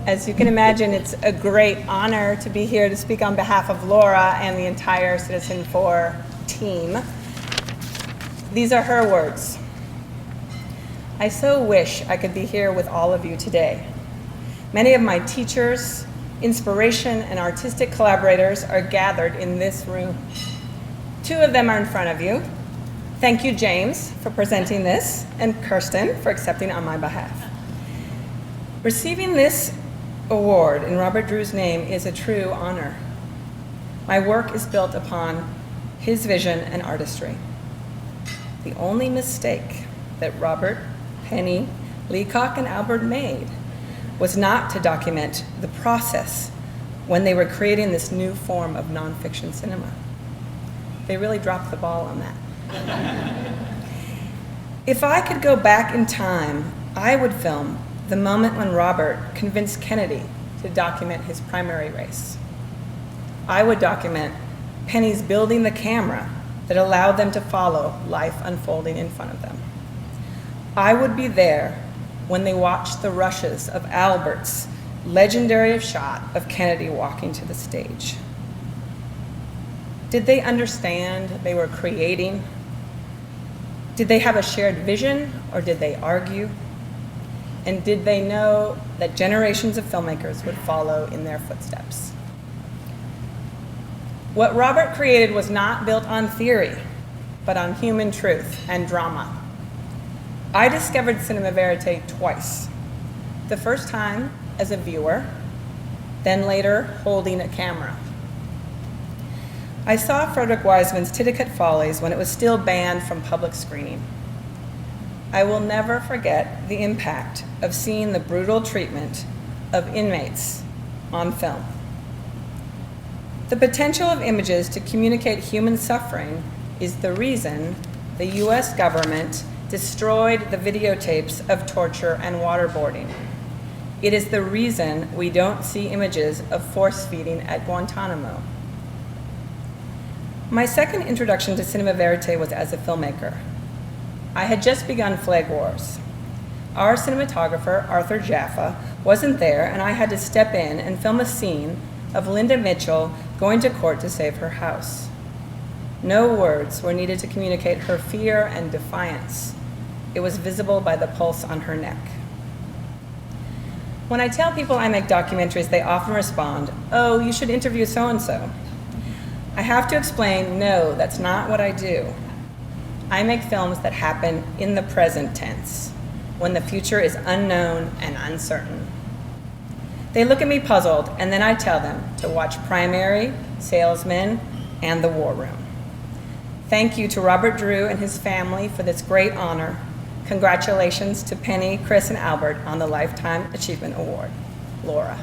As you can imagine, it's a great honor to be here to speak on behalf of Laura and the entire CITIZENFOUR team. These are her words. I so wish I could be here with all of you today. Many of my teachers, inspiration, and artistic collaborators are gathered in this room. 2 of them are in front of you. Thank you, James, for presenting this, and Kirsten for accepting on my behalf. Receiving this award in Robert Drew's name is a true honor. My work is built upon his vision and artistry. The only mistake that Robert, Penny, Leacock, and Albert made was not to document the process when they were creating this new form of nonfiction cinema. They really dropped the ball on that. If I could go back in time, I would film the moment when Robert convinced Kennedy to document his primary race. I would document Penny's building the camera that allowed them to follow life unfolding in front of them. I would be there when they watched the rushes of Albert's legendary shot of Kennedy walking to the stage. Did they understand they were creating? Did they have a shared vision, or did they argue? And did they know that generations of filmmakers would follow in their footsteps? What Robert created was not built on theory, but on human truth and drama. I discovered cinema verite twice. The first time as a viewer, then later holding a camera. I saw Frederick Wiseman's Titicut Follies when it was still banned from public screening. I will never forget the impact of seeing the brutal treatment of inmates on film. The potential of images to communicate human suffering is the reason the US government destroyed the videotapes of torture and waterboarding. It is the reason we don't see images of force feeding at Guantanamo. My second introduction to cinema verite was as a filmmaker. I had just begun Flag Wars. Our cinematographer, Arthur Jaffa, wasn't there, and I had to step in and film a scene of Linda Mitchell going to court to save her house. No words were needed to communicate her fear and defiance. It was visible by the pulse on her neck. When I tell people I make documentaries, they often respond, "Oh, you should interview so-and-so." I have to explain, no, that's not what I do. I make films that happen in the present tense, when the future is unknown and uncertain. They look at me puzzled, and then I tell them to watch Primary, Salesman, and The War Room. Thank you to Robert Drew and his family for this great honor. Congratulations to Penny, Chris, and Albert on the Lifetime Achievement Award. Laura.